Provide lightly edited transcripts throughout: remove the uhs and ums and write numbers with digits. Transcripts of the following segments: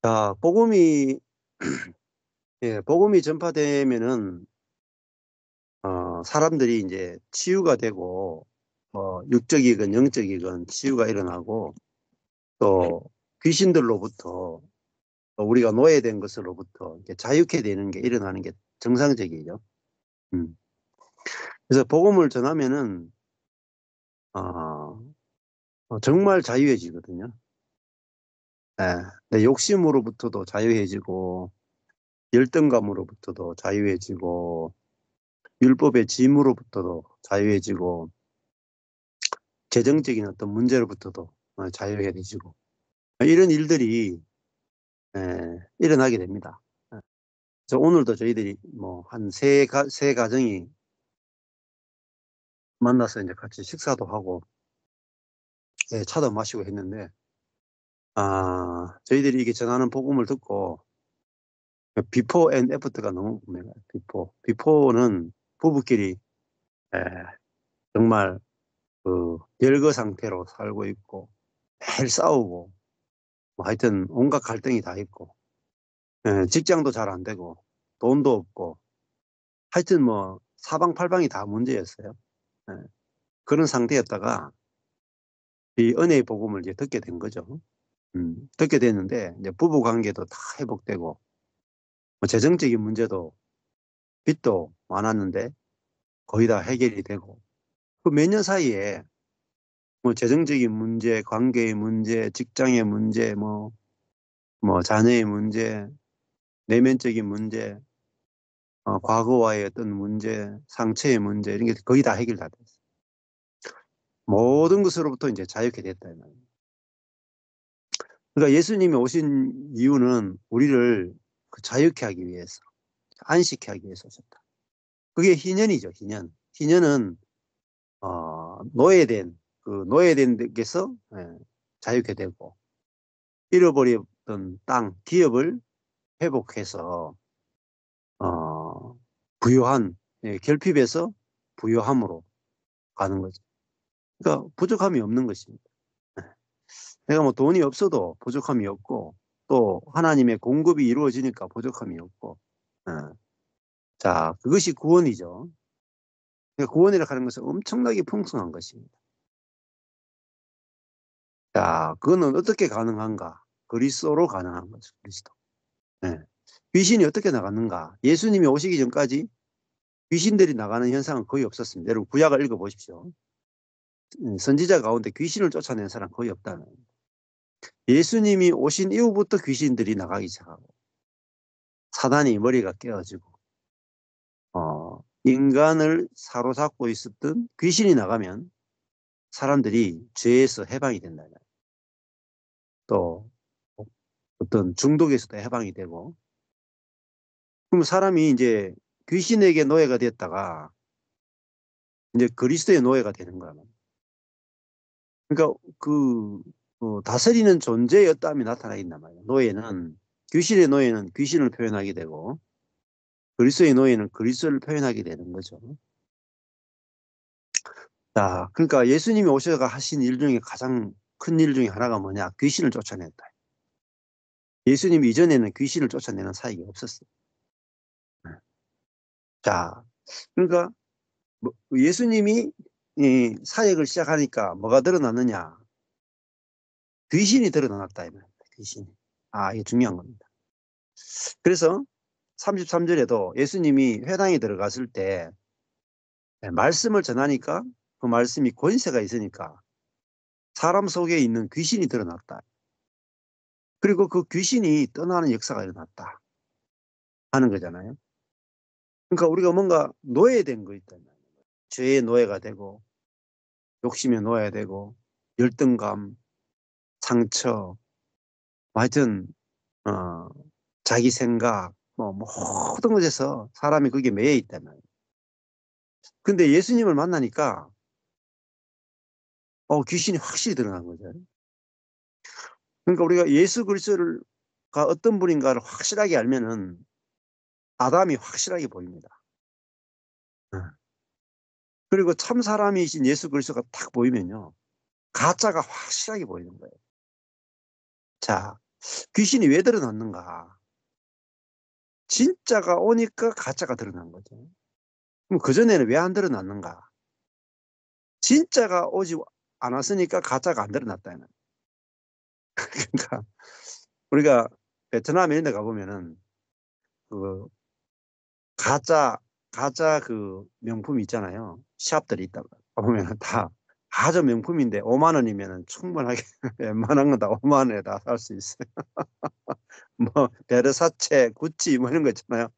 자, 복음이 예, 복음이 전파되면은 사람들이 이제 치유가 되고 육적이건 영적이건 치유가 일어나고 또 귀신들로부터 또 우리가 노예된 것으로부터 이렇게 자유케 되는 게 일어나는 게 정상적이죠. 음. 그래서 복음을 전하면은 어, 정말 자유해지거든요. 예. 내 욕심으로부터도 자유해지고 열등감으로부터도 자유해지고 율법의 짐으로부터도 자유해지고 재정적인 어떤 문제로부터도 자유해지고 이런 일들이 일어나게 됩니다. 그래서 오늘도 저희들이 뭐 한 세 가정이 만나서 이제 같이 식사도 하고 차도 마시고 했는데 저희들이 이게 전하는 복음을 듣고 비포 앤 애프터가 너무 궁금해요. 비포는 부부끼리 에, 정말 그 별거 상태로 살고 있고 매일 싸우고 뭐 하여튼 온갖 갈등이 다 있고 직장도 잘 안 되고 돈도 없고 하여튼 뭐 사방팔방이 다 문제였어요. 예, 그런 상태였다가 이 은혜의 복음을 이제 듣게 된 거죠. 듣게 됐는데 이제 부부 관계도 다 회복되고 뭐 재정적인 문제도 빚도 많았는데 거의 다 해결이 되고 그 몇 년 사이에 뭐 재정적인 문제, 관계의 문제, 직장의 문제, 뭐 자녀의 문제, 내면적인 문제, 과거와의 어떤 문제, 상처의 문제 이런 게 거의 다 해결 다 됐어요. 모든 것으로부터 이제 자유케 됐다 이 말이에요. 그러니까 예수님이 오신 이유는 우리를 그 자유케 하기 위해서, 안식케 하기 위해서 오셨다. 그게 희년이죠, 희년. 희년은 노예된 노예된 데께서 자유케 되고 잃어버렸던 땅, 기업을 회복해서 부요한 결핍에서 부요함으로 가는 거죠. 그러니까 부족함이 없는 것입니다. 내가 뭐 돈이 없어도 부족함이 없고 또 하나님의 공급이 이루어지니까 부족함이 없고 자, 그것이 구원이죠. 그러니까 구원이라 하는 것은 엄청나게 풍성한 것입니다. 자, 그거는 어떻게 가능한가? 그리스도로 가능한 거죠. 그리스도. 네. 귀신이 어떻게 나갔는가? 예수님이 오시기 전까지 귀신들이 나가는 현상은 거의 없었습니다. 여러분 구약을 읽어보십시오. 선지자 가운데 귀신을 쫓아낸 사람 거의 없다는. 예수님이 오신 이후부터 귀신들이 나가기 시작하고 사단이 머리가 깨어지고 인간을 사로잡고 있었던 귀신이 나가면 사람들이 죄에서 해방이 된다. 또 어떤 중독에서도 해방이 되고 그럼 사람이 이제 귀신에게 노예가 됐다가 이제 그리스도의 노예가 되는 거야. 그러니까 다스리는 존재의 어떠함이 나타나겠단 말이야. 귀신의 노예는 귀신을 표현하게 되고 그리스도의 노예는 그리스도를 표현하게 되는 거죠. 자, 그러니까 예수님이 오셔서 하신 일 중에 가장 큰 일 중에 하나가 뭐냐? 귀신을 쫓아냈다. 예수님 이전에는 귀신을 쫓아내는 사역이 없었어요. 자, 그러니까 예수님이 이 사역을 시작하니까 뭐가 드러났느냐? 귀신이 드러났다. 귀신이. 이게 중요한 겁니다. 그래서 33절에도 예수님이 회당에 들어갔을 때 말씀을 전하니까 그 말씀이 권세가 있으니까 사람 속에 있는 귀신이 드러났다. 그리고 그 귀신이 떠나는 역사가 일어났다 하는 거잖아요. 그러니까 우리가 뭔가 노예된 거 있다. 죄의 노예가 되고 욕심의 노예가 되고 열등감, 상처, 하여튼 어, 자기 생각 뭐 모든 것에서 사람이 거기에 매여 있단 말이에요. 근데 예수님을 만나니까 귀신이 확실히 드러난 거죠. 그러니까 우리가 예수 그리스도가 어떤 분인가를 확실하게 알면은 아담이 확실하게 보입니다. 그리고 참 사람이신 예수 그리스도가 딱 보이면요. 가짜가 확실하게 보이는 거예요. 자, 귀신이 왜 드러났는가? 진짜가 오니까 가짜가 드러난 거죠. 그럼 그전에는 왜 안 드러났는가? 진짜가 오지 않았으니까 가짜가 안 드러났다. 그러니까 우리가 베트남 이런 데 가보면은 그 가짜 그 명품이 있잖아요. 샵들이 있다가 보면은 다 아주 명품인데 5만 원이면은 충분하게 웬만한 건 다 5만 원에 다 살 수 있어요. 뭐 베르사체, 구찌 뭐 이런 거 있잖아요.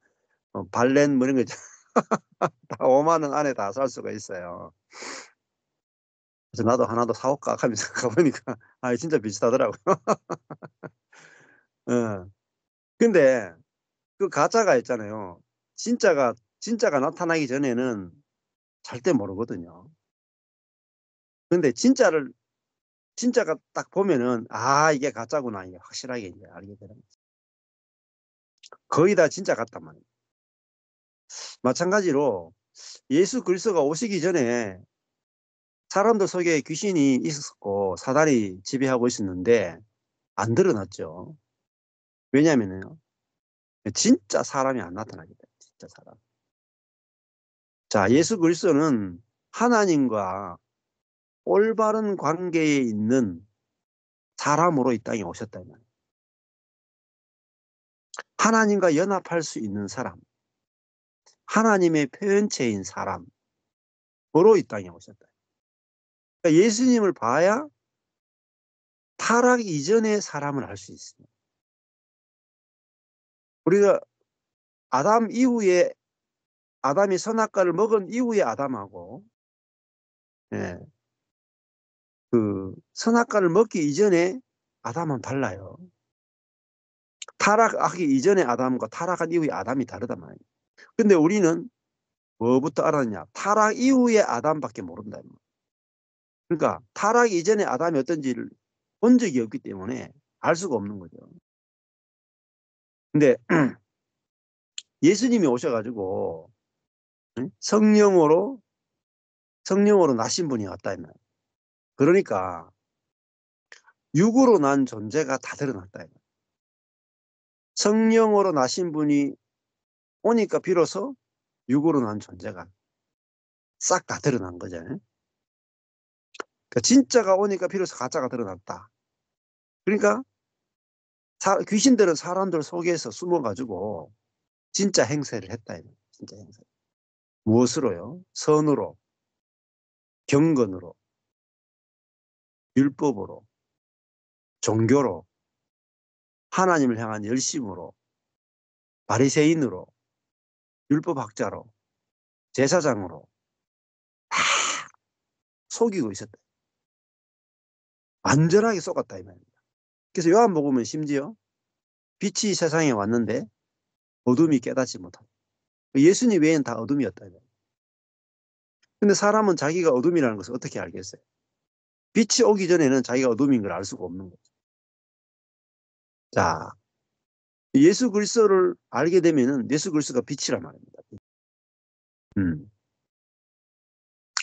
발렌 뭐 이런 거 있잖아요. 다 5만 원 안에 다 살 수가 있어요. 그래서 나도 하나 더 사올까 하면서 가보니까 아 진짜 비슷하더라고요. 어. 근데 그 가짜가 있잖아요. 진짜가 나타나기 전에는 절대 모르거든요. 근데 진짜가 딱 보면은 아 이게 가짜구나 이게 확실하게 이제 알게 되는 거죠. 거의 다 진짜 같단 말이에요. 마찬가지로 예수 그리스도가 오시기 전에 사람들 속에 귀신이 있었고 사단이 지배하고 있었는데 안 드러났죠. 왜냐면요. 진짜 사람이 안 나타나기 때문에 진짜 사람. 자, 예수 그리스도는 하나님과 올바른 관계에 있는 사람으로 이 땅에 오셨다 이 말이에요. 하나님과 연합할 수 있는 사람, 하나님의 표현체인 사람으로 이 땅에 오셨다. 그러니까 예수님을 봐야 타락 이전의 사람을 알 수 있습니다. 우리가 아담 이후에 아담이 선악과를 먹은 이후의 아담하고 예, 그 선악과를 먹기 이전에 아담은 달라요. 타락하기 이전의 아담과 타락한 이후의 아담이 다르단 말이에요. 근데 우리는 뭐부터 알았냐? 타락 이후의 아담밖에 모른다. 그러니까 타락 이전의 아담이 어떤지를 본 적이 없기 때문에 알 수가 없는 거죠. 근데 예수님이 오셔가지고 성령으로 나신 분이 왔다. 그러니까 육으로 난 존재가 다 드러났다. 성령으로 나신 분이 오니까 비로소 육으로 난 존재가 싹 다 드러난 거죠. 그러니까 진짜가 오니까 비로소 가짜가 드러났다. 그러니까 귀신들은 사람들 속에서 숨어가지고 진짜 행세를 했다. 진짜 행세. 무엇으로요? 선으로, 경건으로, 율법으로, 종교로, 하나님을 향한 열심으로, 바리새인으로, 율법학자로, 제사장으로 다 속이고 있었다. 완전하게 속았다 이 말입니다. 그래서 요한복음은 심지어 빛이 세상에 왔는데 어둠이 깨닫지 못하고 예수님 외에는 다 어둠이었다. 근데 사람은 자기가 어둠이라는 것을 어떻게 알겠어요? 빛이 오기 전에는 자기가 어둠인 걸 알 수가 없는 거죠. 자, 예수 그리스도를 알게 되면은 예수 그리스도가 빛이란 말입니다.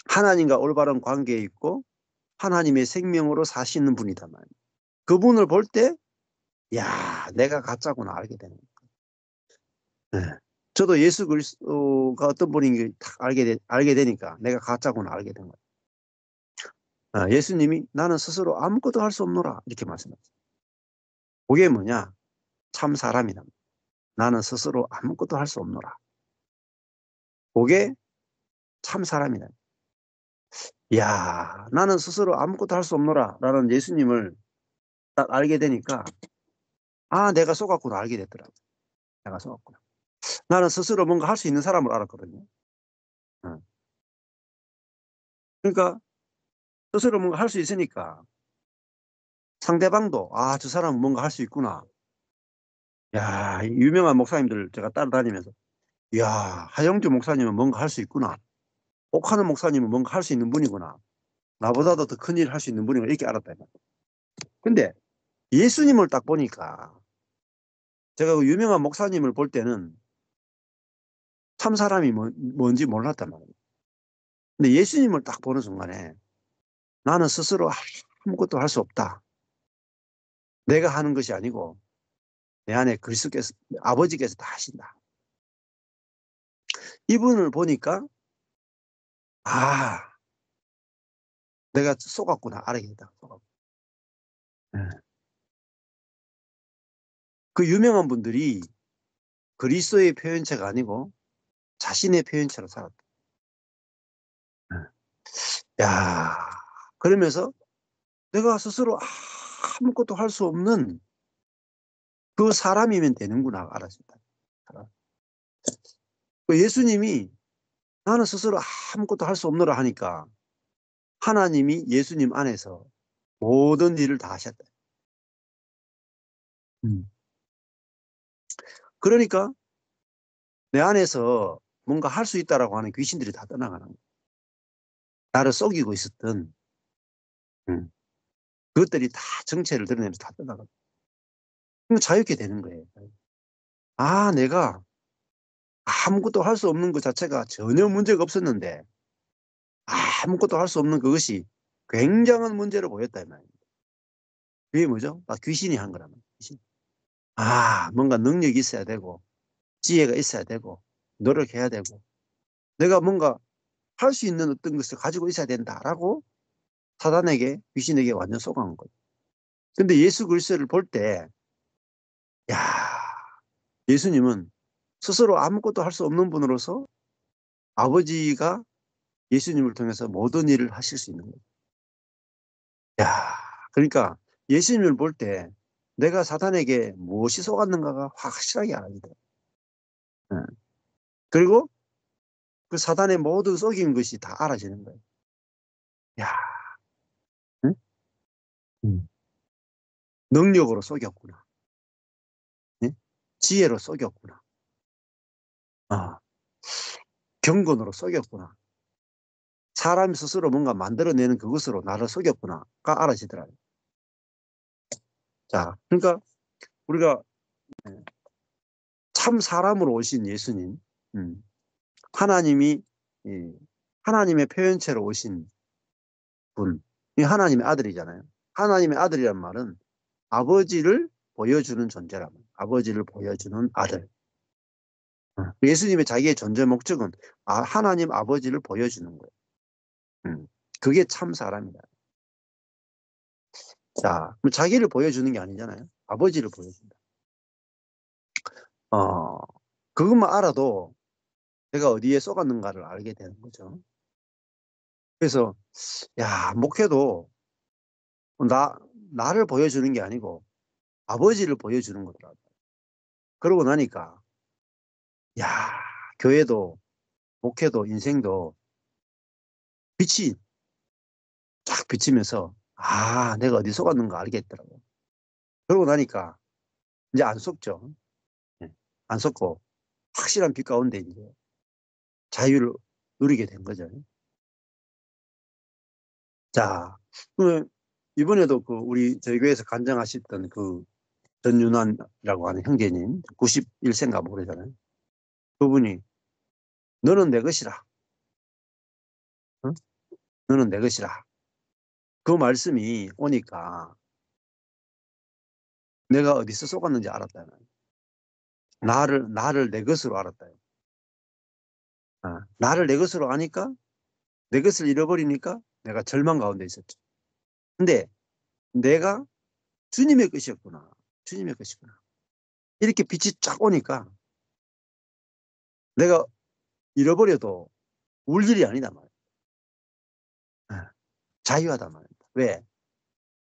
하나님과 올바른 관계에 있고 하나님의 생명으로 사시는 분이다 말입니다. 그분을 볼 때, 야, 내가 가짜구나 알게 되는 거예요. 네. 저도 예수 그리스도가 어떤 분인지 알게 되니까 내가 가짜구나 알게 된 거예요. 예수님이 나는 스스로 아무것도 할 수 없노라 이렇게 말씀하셨어요. 그게 뭐냐? 참 사람이다. 나는 스스로 아무것도 할 수 없노라. 그게 참 사람이다. 이야, 나는 스스로 아무것도 할 수 없노라 라는 예수님을 딱 알게 되니까 아, 내가 속았구나 알게 됐더라고. 내가 속았구나. 나는 스스로 뭔가 할 수 있는 사람을 알았거든요. 응. 그러니까 스스로 뭔가 할 수 있으니까 상대방도 아, 저 사람은 뭔가 할 수 있구나. 야, 유명한 목사님들 제가 따라다니면서 야, 하영주 목사님은 뭔가 할 수 있구나. 옥하는 목사님은 뭔가 할 수 있는 분이구나. 나보다도 더 큰 일을 할 수 있는 분이구나. 이렇게 알았다. 근데 예수님을 딱 보니까 제가 그 유명한 목사님을 볼 때는 참 사람이 뭔지 몰랐단 말이에요. 근데 예수님을 딱 보는 순간에 나는 스스로 아무것도 할 수 없다. 내가 하는 것이 아니고 내 안에 그리스도께서, 아버지께서 다 하신다. 이분을 보니까 아, 내가 속았구나 알아야겠다. 그 유명한 분들이 그리스도의 표현체가 아니고 자신의 표현체로 살았다. 야, 그러면서 내가 스스로 아무것도 할 수 없는 그 사람이면 되는구나 알았습니다. 그 예수님이 나는 스스로 아무것도 할 수 없노라 하니까 하나님이 예수님 안에서 모든 일을 다 하셨다. 그러니까 내 안에서 뭔가 할 수 있다라고 하는 귀신들이 다 떠나가는 거야. 나를 속이고 있었던 그것들이 다 정체를 드러내면서 다 떠나가. 그럼 자유케 되는 거예요. 아, 내가 아무것도 할 수 없는 것 자체가 전혀 문제가 없었는데 아무것도 할 수 없는 그것이 굉장한 문제로 보였다 이 말입니다. 그게 뭐죠? 귀신이 한 거란 말이에요. 귀신. 뭔가 능력이 있어야 되고 지혜가 있어야 되고 노력해야 되고 내가 뭔가 할 수 있는 어떤 것을 가지고 있어야 된다라고 사단에게 귀신에게 완전 속아간 거예요. 근데 예수 그리스도를 볼 때 야, 예수님은 스스로 아무것도 할 수 없는 분으로서 아버지가 예수님을 통해서 모든 일을 하실 수 있는 거예요. 야, 그러니까 예수님을 볼 때 내가 사단에게 무엇이 속았는가가 확실하게 알아지더라고요. 예. 그리고 그 사단의 모든 속인 것이 다 알아지는 거예요. 야, 응? 능력으로 속였구나. 예? 지혜로 속였구나. 아, 경건으로 속였구나. 사람이 스스로 뭔가 만들어내는 그것으로 나를 속였구나가 알아지더라고요. 자, 그러니까 우리가 참 사람으로 오신 예수님, 음, 하나님이 하나님의 표현체로 오신 분, 이 하나님의 아들이잖아요. 하나님의 아들이란 말은 아버지를 보여주는 존재라면 아버지를 보여주는 아들. 예수님의 자기의 존재 목적은 하나님 아버지를 보여주는 거예요. 그게 참 사람이다. 자, 자기를 보여주는 게 아니잖아요. 아버지를 보여준다. 어, 그것만 알아도 내가 어디에 쏘갔는가를 알게 되는 거죠. 그래서 목회도 나를 보여주는 게 아니고 아버지를 보여주는 거더라고요. 그러고 나니까 야, 교회도 목회도 인생도 빛이 쫙 비치면서 내가 어디 속았는가 알겠더라고요. 그러고 나니까 이제 안 속죠. 예, 안 속고 확실한 빛 가운데 이제 자유를 누리게 된 거죠. 자, 이번에도 우리 저희 교회에서 간증하셨던 그 전윤환이라고 하는 형제님, 91세인가 모르잖아요. 그분이 너는 내 것이라. 응? 너는 내 것이라. 그 말씀이 오니까 내가 어디서 속았는지 알았다. 나를 내 것으로 알았다. 나를 내 것으로 아니까 내 것을 잃어버리니까 내가 절망 가운데 있었죠. 근데 내가 주님의 것이었구나. 주님의 것이구나. 이렇게 빛이 쫙 오니까 내가 잃어버려도 울 일이 아니다 말이야. 자유하다 말이야. 왜?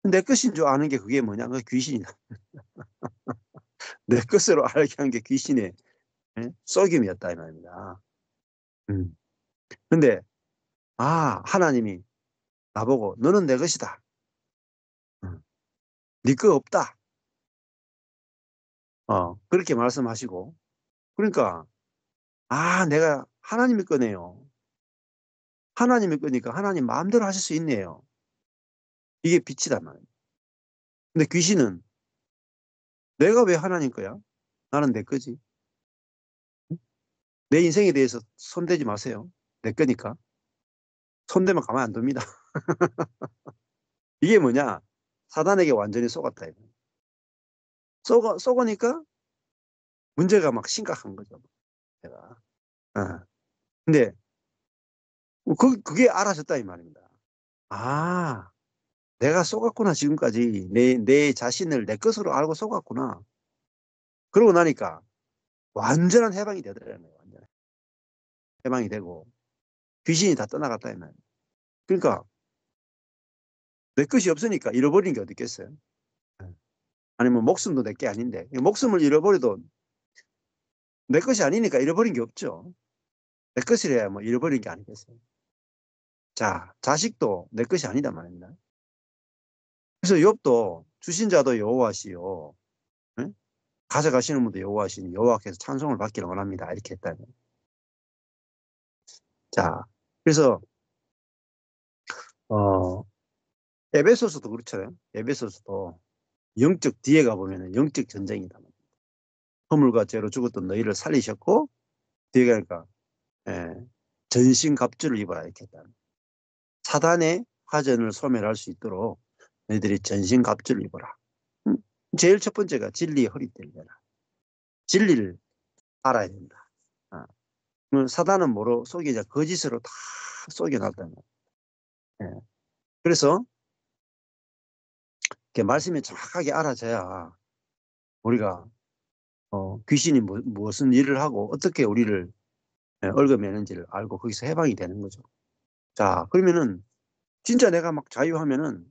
내 것인 줄 아는 게 그게 뭐냐? 그 귀신이다. 내 것으로 알게 한 게 귀신의 속임이었다 이 말입니다. 음. 근데 하나님이 나보고 너는 내 것이다. 네 거 없다. 그렇게 말씀하시고 그러니까 내가 하나님의 거네요. 하나님의 거니까 하나님 마음대로 하실 수 있네요. 이게 빛이단 말이에요. 근데 귀신은 내가 왜 하나님 거야? 나는 내 거지. 내 인생에 대해서 손대지 마세요. 내 거니까. 손대면 가만 안 둡니다. 이게 뭐냐? 사단에게 완전히 속았다. 쏘고니까 문제가 막 심각한 거죠. 제가. 근데 그게 알아졌다 이 말입니다. 아, 내가 속았구나 지금까지 내 자신을 내 것으로 알고 속았구나. 그러고 나니까 완전한 해방이 되더라고요. 완전 해방이 되고 귀신이 다 떠나갔다 이 말이에요. 그러니까 내 것이 없으니까 잃어버린 게 어디 있겠어요? 아니면 목숨도 내 게 아닌데 목숨을 잃어버려도 내 것이 아니니까 잃어버린 게 없죠. 내 것이래야 뭐 잃어버린 게 아니겠어요. 자, 자식도 내 것이 아니다 말입니다. 그래서 욥도 주신 자도 여호와시요, 응? 가져가시는 분도 여호와시니 여호와께서 찬송을 받기를 원합니다. 이렇게 했다는. 자, 그래서 어, 에베소서도 그렇잖아요. 에베소서도 영적 뒤에 가보면 영적 전쟁이다. 허물과 죄로 죽었던 너희를 살리셨고 뒤에 가니까 예, 전신갑주를 입어라 이렇게 했다. 사단의 화전을 소멸할 수 있도록 너희들이 전신갑주를 입어라. 제일 첫 번째가 진리의 허리띠를 매라. 진리를 알아야 된다. 사단은 뭐로 속이자 거짓으로 다 속여놨다는 거예요. 예. 그래서 말씀이 정확하게 알아져야 우리가 귀신이 무슨 일을 하고 어떻게 우리를 얽어매는지를 알고 거기서 해방이 되는 거죠. 자, 그러면은 진짜 내가 막 자유하면은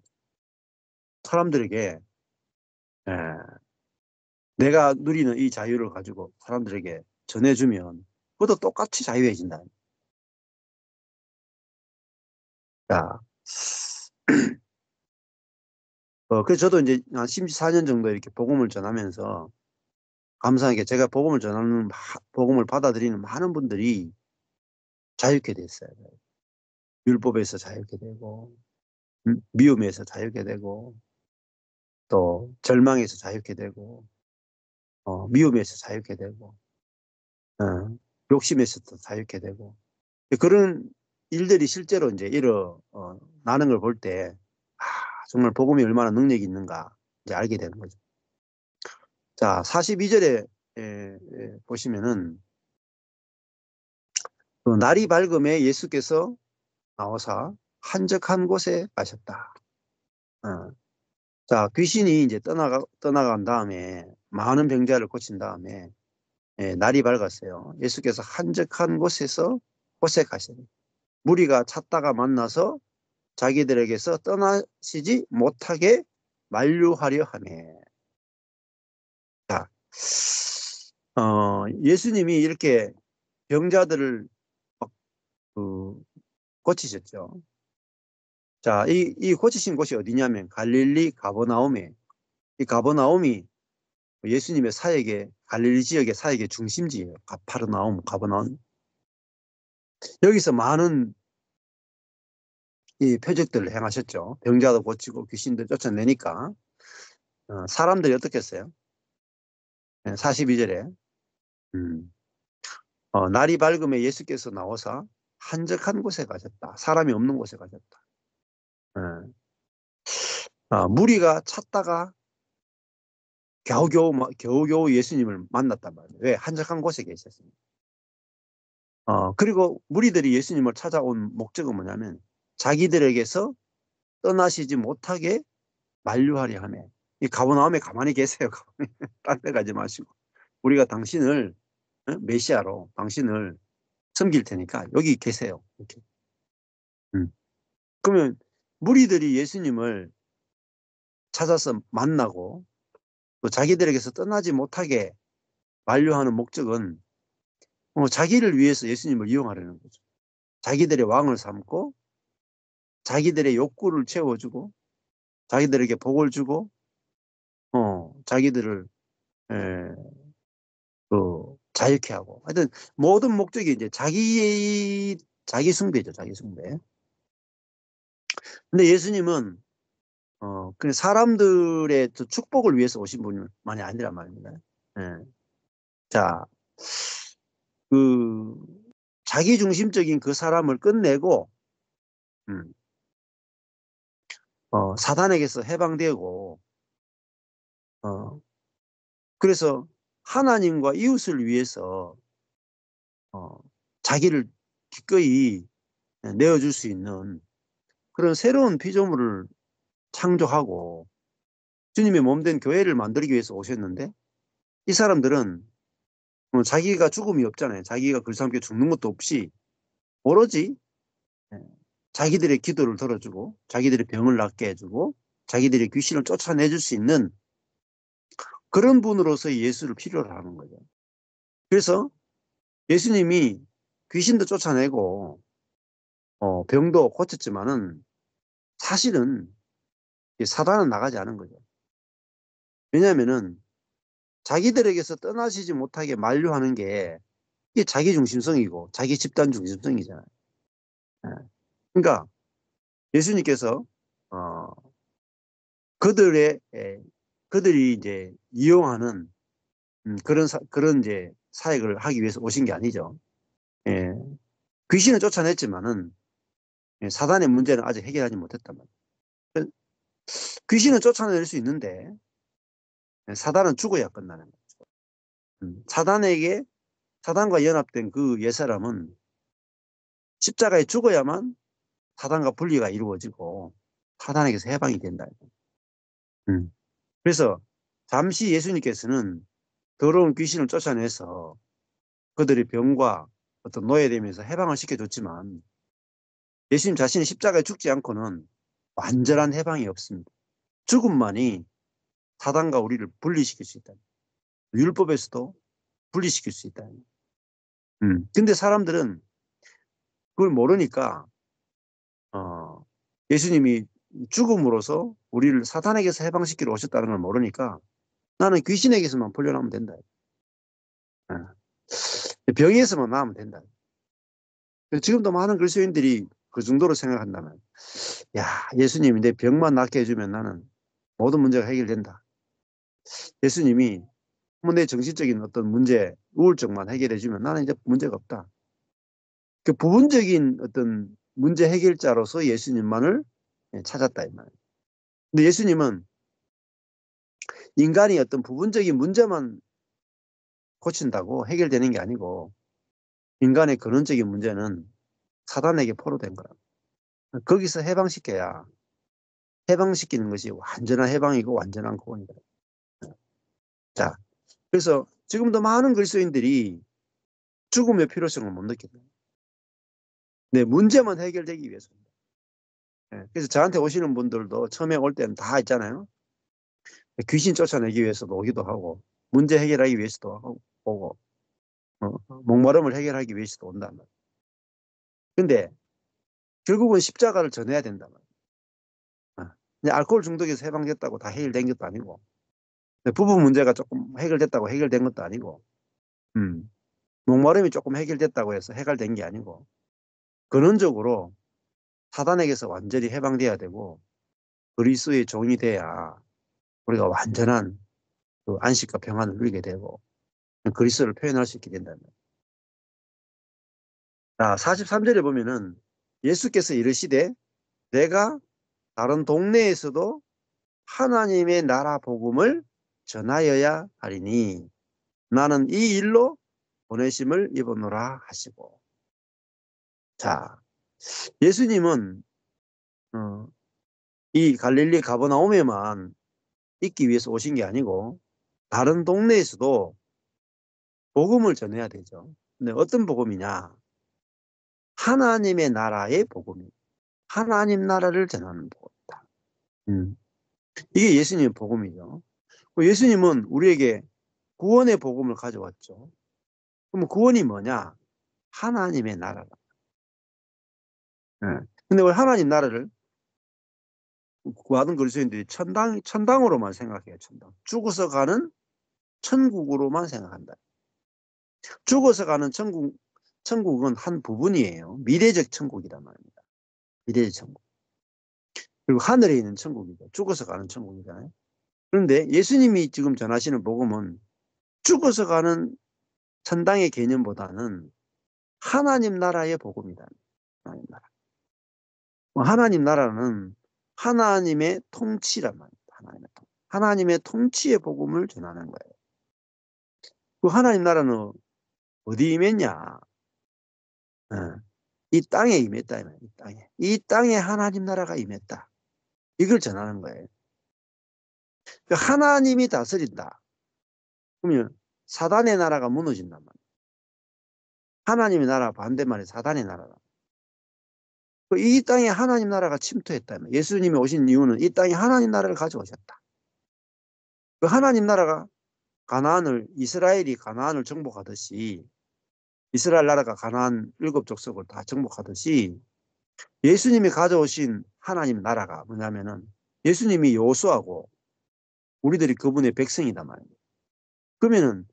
사람들에게 내가 누리는 이 자유를 가지고 사람들에게 전해주면 그것도 똑같이 자유해진다. 자, 그래서 저도 이제 한 14년 정도 이렇게 복음을 전하면서 감사하게 제가 복음을 받아들이는 많은 분들이 자유케 됐어요. 율법에서 자유케 되고, 미움에서 자유케 되고, 또 절망에서 자유케 되고, 미움에서 자유케 되고, 어, 욕심에서도 자유케 되고, 그런 일들이 실제로 이제 나는 걸 볼 때, 아, 정말 복음이 얼마나 능력이 있는가 이제 알게 되는 거죠. 자, 42절에 보시면은 날이 밝음에 예수께서 나오사 한적한 곳에 가셨다. 어. 자, 귀신이 이제 떠나간 다음에 많은 병자를 고친 다음에 날이 밝았어요. 예수께서 한적한 곳에 가셨다. 무리가 찾다가 만나서 자기들에게서 떠나시지 못하게 만류하려 하네. 자, 예수님이 이렇게 병자들을 그, 고치셨죠. 자, 이 고치신 곳이 어디냐면 갈릴리 가버나움에, 이 가버나움이 예수님의 사역의 갈릴리 지역의 사역의 중심지예요. 가버나움. 여기서 많은 이 표적들을 행하셨죠. 병자도 고치고 귀신들 쫓아내니까 사람들이 어떻게 했어요? 42절에 날이 밝음에 예수께서 나오사 한적한 곳에 가셨다. 사람이 없는 곳에 가셨다. 무리가 찾다가 겨우겨우 예수님을 만났단 말이에요. 왜? 한적한 곳에 계셨습니다. 그리고 무리들이 예수님을 찾아온 목적은 뭐냐면 자기들에게서 떠나시지 못하게 만류하려 하네. 이 가버나움에 가만히 계세요. 딴 데 가지 마시고. 우리가 당신을 메시아로 당신을 섬길 테니까 여기 계세요. 이렇게. 그러면 무리들이 예수님을 찾아서 만나고 또 자기들에게서 떠나지 못하게 만류하는 목적은 자기를 위해서 예수님을 이용하려는 거죠. 자기들의 왕을 삼고 자기들의 욕구를 채워주고 자기들에게 복을 주고 자기들을 에, 자유케 하고 하여튼 모든 목적이 이제 자기 숭배죠. 자기 숭배. 근데 예수님은 그 사람들의 축복을 위해서 오신 분만이 아니란 말입니다. 예. 자, 그 자기중심적인 그 사람을 끝내고 음, 사단에게서 해방되고 그래서 하나님과 이웃을 위해서 자기를 기꺼이 내어줄 수 있는 그런 새로운 피조물을 창조하고 주님의 몸된 교회를 만들기 위해서 오셨는데, 이 사람들은 자기가 죽음이 없잖아요. 자기가 그리스도와 함께 죽는 것도 없이 오로지 자기들의 기도를 들어주고 자기들의 병을 낫게 해주고 자기들의 귀신을 쫓아내줄 수 있는 그런 분으로서 예수를 필요로 하는 거죠. 그래서 예수님이 귀신도 쫓아내고 병도 고쳤지만은 사실은 사단은 나가지 않은 거죠. 왜냐하면은 자기들에게서 떠나시지 못하게 만류하는 게 이게 자기 중심성이고 자기 집단 중심성이잖아요. 예. 그러니까 예수님께서 어, 그들이 이제 이용하는 그런 이제 사역을 하기 위해서 오신 게 아니죠. 예. 귀신을 쫓아냈지만은 사단의 문제는 아직 해결하지 못했단 말이에요. 귀신은 쫓아낼 수 있는데 사단은 죽어야 끝나는 거죠. 사단과 연합된 그 옛사람은 십자가에 죽어야만 사단과 분리가 이루어지고 사단에게서 해방이 된다. 음. 그래서 잠시 예수님께서는 더러운 귀신을 쫓아내서 그들의 병과 어떤 노예되면서 해방을 시켜줬지만 예수님 자신이 십자가에 죽지 않고는 완전한 해방이 없습니다. 죽음만이 사단과 우리를 분리시킬 수 있다. 율법에서도 분리시킬 수 있다. 근데 사람들은 그걸 모르니까 예수님이 죽음으로써 우리를 사단에게서 해방시키러 오셨다는 걸 모르니까 나는 귀신에게서만 풀려나면 된다. 병에서만 나으면 된다. 지금도 많은 그리스도인들이 그 정도로 생각한다면, 야, 예수님이 내 병만 낫게 해주면 나는 모든 문제가 해결된다. 예수님이 뭐 내 정신적인 어떤 문제, 우울증만 해결해주면 나는 이제 문제가 없다. 그 부분적인 어떤 문제 해결자로서 예수님만을 찾았다 이 말이에요. 근데 예수님은 인간이 어떤 부분적인 문제만 고친다고 해결되는 게 아니고 인간의 근원적인 문제는 사단에게 포로된 거라. 거기서 해방시키는 것이 완전한 해방이고 완전한 구원이다. 자, 그래서 지금도 많은 그리스도인들이 죽음의 필요성을 못 느낀다. 네, 문제만 해결되기 위해서입니다. 네, 그래서 저한테 오시는 분들도 처음에 올 때는 다 있잖아요. 귀신 쫓아내기 위해서도 오기도 하고 문제 해결하기 위해서도 오고 목마름을 해결하기 위해서도 온단 말이에요. 근데 결국은 십자가를 전해야 된단 말이에요. 알코올 중독에서 해방됐다고 다 해결된 것도 아니고 부부 문제가 조금 해결됐다고 해결된 것도 아니고 목마름이 조금 해결됐다고 해서 해결된 게 아니고 근원적으로 사단에게서 완전히 해방돼야 되고 그리스도의 종이 돼야 우리가 완전한 그 안식과 평안을 누리게 되고 그리스도를 표현할 수 있게 된다는 거예요. 자, 43절에 보면은 예수께서 이르시되 내가 다른 동네에서도 하나님의 나라 복음을 전하여야 하리니 나는 이 일로 보내심을 입었노라 하시고. 자, 예수님은 이 갈릴리 가버나움에만 있기 위해서 오신 게 아니고 다른 동네에서도 복음을 전해야 되죠. 근데 어떤 복음이냐? 하나님의 나라의 복음이 하나님 나라를 전하는 복음이다. 이게 예수님의 복음이죠. 예수님은 우리에게 구원의 복음을 가져왔죠. 그럼 구원이 뭐냐? 하나님의 나라다. 근데 왜 하나님 나라를 구하던 그리스도인들이 천당으로만 생각해요. 천당. 죽어서 가는 천국으로만 생각한다. 죽어서 가는 천국은 한 부분이에요. 미래적 천국이란 말입니다. 미래적 천국. 그리고 하늘에 있는 천국이죠. 죽어서 가는 천국이잖아요. 그런데 예수님이 지금 전하시는 복음은 죽어서 가는 천당의 개념보다는 하나님 나라의 복음이다. 하나님 나라. 하나님 나라는 하나님의 통치란 말입니다. 하나님의 통치의 복음을 전하는 거예요. 그 하나님 나라는 어디 임했냐? 어, 이 땅에 임했다. 이 땅에. 이 땅에 하나님 나라가 임했다. 이걸 전하는 거예요. 그 하나님이 다스린다. 그러면 사단의 나라가 무너진단 말이에요. 하나님의 나라 반대말이 사단의 나라다. 이 땅에 하나님 나라가 침투했다. 예수님이 오신 이유는 이 땅에 하나님 나라를 가져오셨다. 그 하나님 나라가 이스라엘이 가나안을 정복하듯이 이스라엘 나라가 가나안 7족속을 다 정복하듯이 예수님이 가져오신 하나님 나라가 뭐냐면은 예수님이 여호수아고 우리들이 그분의 백성이단 말이에요. 그러면은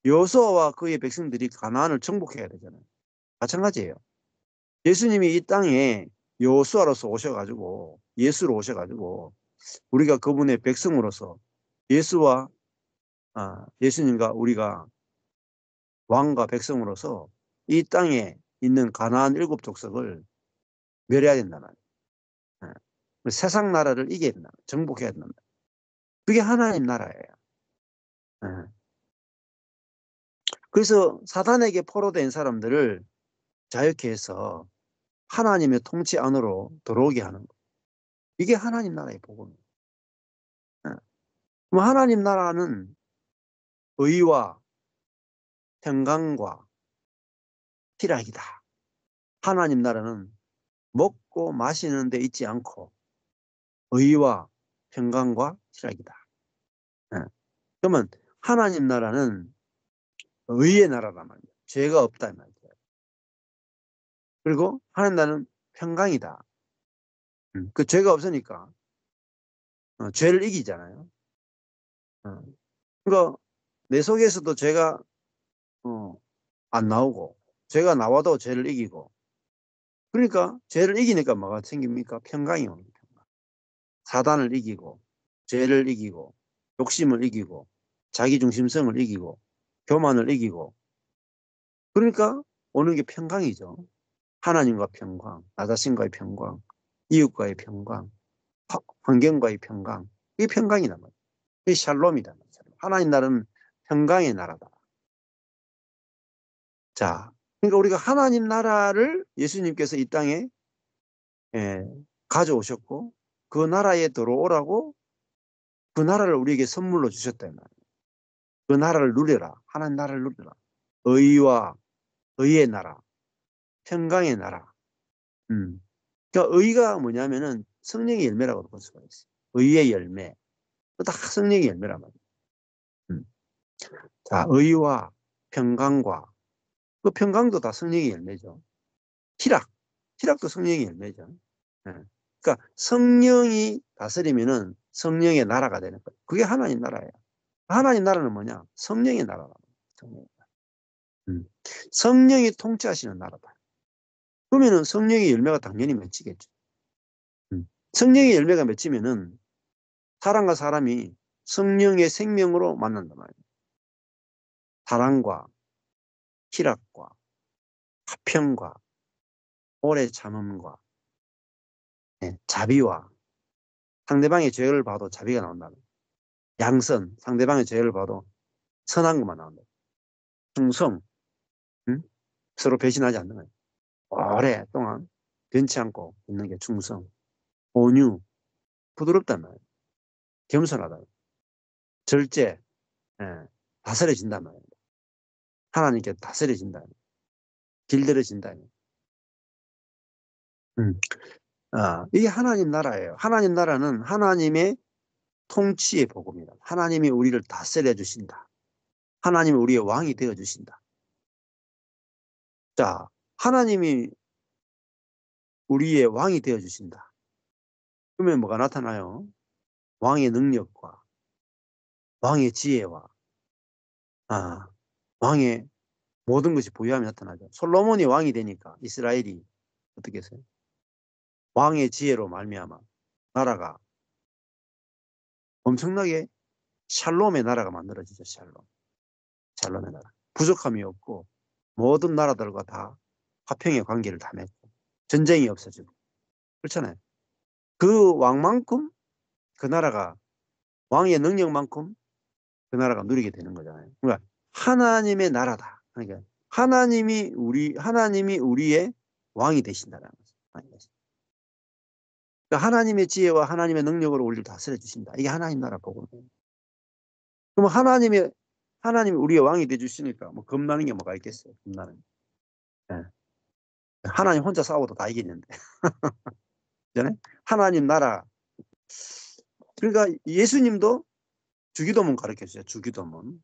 여호수아와 그의 백성들이 가나안을 정복해야 되잖아요. 마찬가지예요. 예수님이 이 땅에 여호수아로서 오셔가지고 예수로 오셔가지고 우리가 그분의 백성으로서 예수님과 우리가 왕과 백성으로서 이 땅에 있는 가나안 7족속을 멸해야 된단 말이에요. 세상 나라를 이겨야 된다. 정복해야 된다. 그게 하나님 나라예요. 그래서 사단에게 포로된 사람들을 자유케 해서 하나님의 통치 안으로 들어오게 하는 거. 이게 하나님 나라의 복음이에요. 그럼 하나님 나라는 의와 평강과 희락이다. 하나님 나라는 먹고 마시는 데 있지 않고 의와 평강과 희락이다. 그러면 하나님 나라는 의의 나라란 말이에요. 죄가 없다 말이에요. 그리고 하나님 나라는 평강이다. 그 죄가 없으니까 죄를 이기잖아요. 그러니까 내 속에서도 죄가 안 나오고 죄가 나와도 죄를 이기고 그러니까 죄를 이기니까 뭐가 생깁니까? 평강이 옵니다. 사단을 이기고 죄를 이기고 욕심을 이기고 자기중심성을 이기고 교만을 이기고 그러니까 오는 게 평강이죠. 하나님과 평강, 나 자신과의 평강, 이웃과의 평강, 환경과의 평강. 이게 평강이란 말이에요. 이게 샬롬이다. 하나님 나라는 평강의 나라다. 자, 그러니까 우리가 하나님 나라를 예수님께서 이 땅에 가져오셨고 그 나라에 들어오라고 그 나라를 우리에게 선물로 주셨다. 그 나라를 누려라. 하나님 나라를 누려라. 의와 의의 나라, 평강의 나라. 그러니까 의가 뭐냐면은 성령의 열매라고 볼 수가 있어요. 의의 열매. 다 성령의 열매란 말이에요. 자, 의와 평강과 그 평강도 다 성령의 열매죠. 희락도 성령의 열매죠. 네. 그러니까 성령이 다스리면은 성령의 나라가 되는 거예요. 그게 하나님 나라예요. 하나님 나라는 뭐냐? 성령의 나라다. 성령이 통치하시는 나라다. 그러면은 성령의 열매가 당연히 맺히겠죠. 성령의 열매가 맺히면은 사람과 사람이 성령의 생명으로 만난단 말이에요. 사랑과 희락과 화평과 오래 참음과 자비와 상대방의 죄를 봐도 자비가 나온다는 거예요. 양선, 상대방의 죄를 봐도 선한 것만 나온다. 충성, 서로 배신하지 않는 거예요. 오랫동안 변치 않고 있는 게 충성, 온유, 부드럽단 말이에요. 겸손하다. 절제, 다스려진단 말이에요. 하나님께 다스려진다. 길들여진다. 이게 하나님 나라예요. 하나님 나라는 하나님의 통치의 복음이다. 하나님이 우리를 다스려 주신다. 하나님이 우리의 왕이 되어 주신다. 자, 하나님이 우리의 왕이 되어 주신다. 그러면 뭐가 나타나요? 왕의 능력과 왕의 지혜와 왕의 모든 것이 부유함이 나타나죠. 솔로몬이 왕이 되니까 이스라엘이 어떻게 했어요? 왕의 지혜로 말미암아 나라가 엄청나게 샬롬의 나라가 만들어지죠. 샬롬의 나라. 부족함이 없고 모든 나라들과 다 화평의 관계를 다 맺고 전쟁이 없어지고 그렇잖아요. 그 왕만큼 그 나라가 왕의 능력만큼 그 나라가 누리게 되는 거잖아요. 그러니까 하나님의 나라다. 그러니까 하나님이 우리의 왕이 되신다는 거죠. 그러니까 하나님의 지혜와 하나님의 능력으로 우리를 다스려 주신다. 이게 하나님 나라 복음이에요. 그럼 하나님이 우리의 왕이 돼 주시니까 뭐 겁나는 게 뭐가 있겠어요? 겁나는 게. 예. 하나님 혼자 싸워도 다 이기는데. 하나님 나라. 그러니까 예수님도 주기도문 가르쳐 주세요. 주기도문.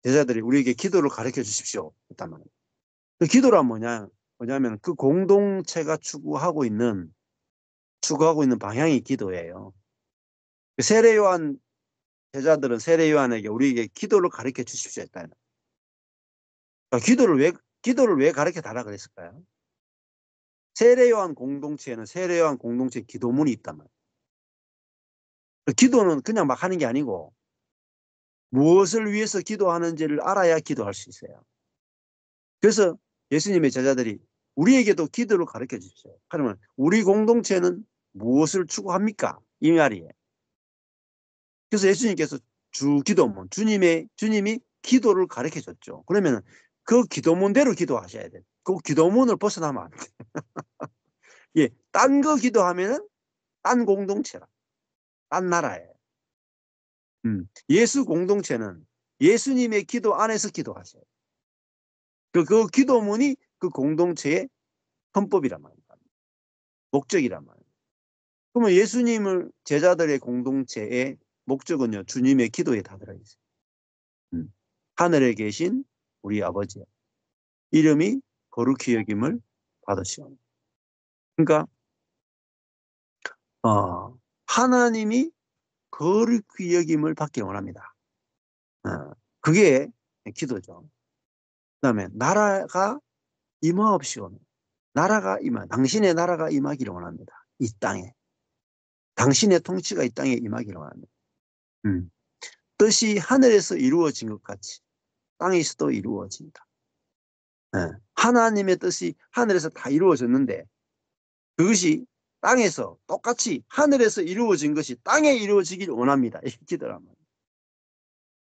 제자들이 우리에게 기도를 가르쳐 주십시오. 했단 말이에요. 그 기도란 뭐냐면 그 공동체가 추구하고 있는 방향이 기도예요. 세례 요한 제자들은 세례 요한에게 우리에게 기도를 가르쳐 주십시오 했다. 그러니까 기도를 왜 가르쳐 달라 그랬을까요? 세례 요한 공동체에는 세례 요한 공동체 기도문이 있단 말이에요. 기도는 그냥 막 하는 게 아니고 무엇을 위해서 기도하는지를 알아야 기도할 수 있어요. 그래서 예수님의 제자들이 우리에게도 기도를 가르쳐 주십시오. 그러면 우리 공동체는 무엇을 추구합니까? 이 말이에요. 그래서 예수님께서 주기도문, 주님이 기도를 가르쳐 줬죠. 그러면 그 기도문대로 기도하셔야 돼요. 그 기도문을 벗어나면 안 돼요. 예, 딴 거 기도하면은 딴 공동체라, 딴 나라예요. 예수 공동체는 예수님의 기도 안에서 기도하셔요. 그 기도문이 그 공동체의 헌법이란 말입니다. 목적이란 말이에요. 그러면 예수님을 제자들의 공동체의 목적은요, 주님의 기도에 다 들어있어요. 하늘에 계신 우리 아버지, 이름이 거룩히 여김을 받으시오. 그러니까 하나님이 거룩히 여김을 받기를 원합니다. 그게 기도죠. 그다음에 나라가 임하옵시오. 당신의 나라가 임하기를 원합니다. 이 땅에. 당신의 통치가 이 땅에 임하기를 원합니다. 뜻이 하늘에서 이루어진 것 같이 땅에서도 이루어진다. 하나님의 뜻이 하늘에서 다 이루어졌는데 그것이 땅에서 똑같이 하늘에서 이루어진 것이 땅에 이루어지길 원합니다. 이렇게 기도란 말이에요.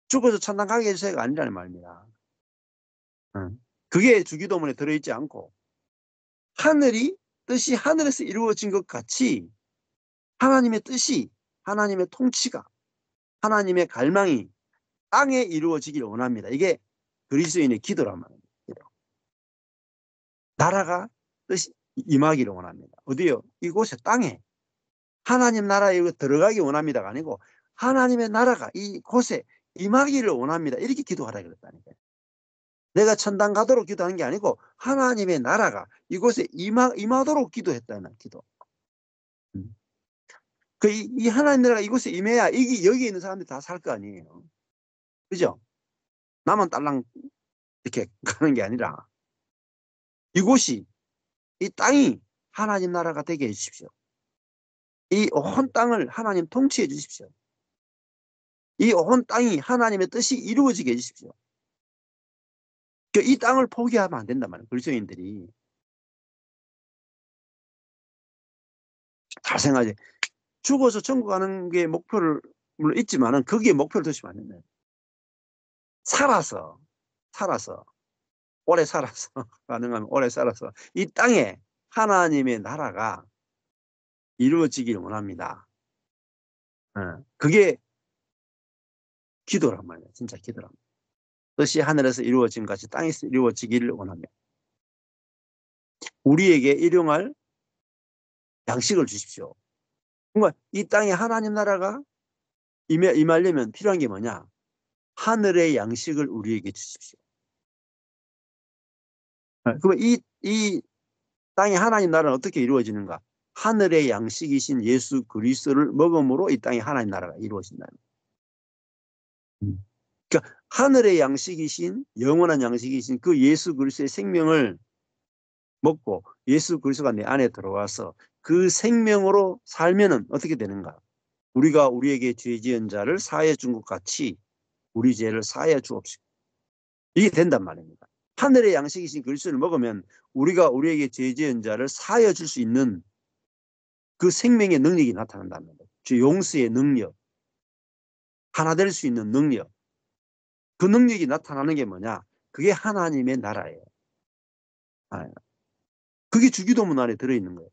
죽어서 천당 가게 해주세요가 아니라는 말입니다. 그게 주기도문에 들어있지 않고 뜻이 하늘에서 이루어진 것 같이 하나님의 뜻이, 하나님의 통치가, 하나님의 갈망이 땅에 이루어지길 원합니다. 이게 그리스도인의 기도란 말입니다. 나라가 뜻이 임하기를 원합니다. 어디요? 이곳에 땅에 하나님 나라에 들어가기 원합니다가 아니고 하나님의 나라가 이곳에 임하기를 원합니다. 이렇게 기도하라 그랬다니까요. 내가 천당 가도록 기도하는 게 아니고 하나님의 나라가 이곳에 임하도록 기도했다는 기도. 이 하나님 나라가 이곳에 임해야 여기 있는 사람들이 다 살 거 아니에요. 그죠? 나만 딸랑 이렇게 가는 게 아니라 이 땅이 하나님 나라가 되게 해주십시오. 이 온 땅을 하나님 통치해 주십시오. 이 온 땅이 하나님의 뜻이 이루어지게 해주십시오. 이 땅을 포기하면 안 된단 말이에요. 그리스도인들이. 잘 생각하지. 죽어서 천국 가는 게 목표를 물론 있지만은 거기에 목표를 두시면 안 된다. 살아서 오래 살아서 가능하면 오래 살아서 이 땅에 하나님의 나라가 이루어지기를 원합니다. 그게 기도란 말이에요. 진짜 기도란 말이에요. 뜻이 하늘에서 이루어진 같이 땅에서 이루어지기를 원합니다. 우리에게 일용할 양식을 주십시오. 그러니까 이 땅에 하나님 나라가 임하려면 필요한 게 뭐냐? 하늘의 양식을 우리에게 주십시오. 그러면 이 땅에 하나님 나라는 어떻게 이루어지는가? 하늘의 양식이신 예수 그리스도를 먹음으로 이 땅에 하나님 나라가 이루어진다는 거예요. 그러니까 하늘의 양식이신 영원한 양식이신 그 예수 그리스도의 생명을 먹고 예수 그리스도가 내 안에 들어와서 그 생명으로 살면은 어떻게 되는가? 우리가 우리에게 죄 지은 자를 사하여 준 것 같이 우리 죄를 사하여 주옵시고. 이게 된단 말입니다. 하늘의 양식이신 그리스도를 먹으면 우리가 우리에게 죄 지은 자를 사하여 줄 수 있는 그 생명의 능력이 나타난다는 거예요. 용서의 능력, 하나 될 수 있는 능력. 그 능력이 나타나는 게 뭐냐? 그게 하나님의 나라예요. 아, 그게 주기도문 안에 들어있는 거예요.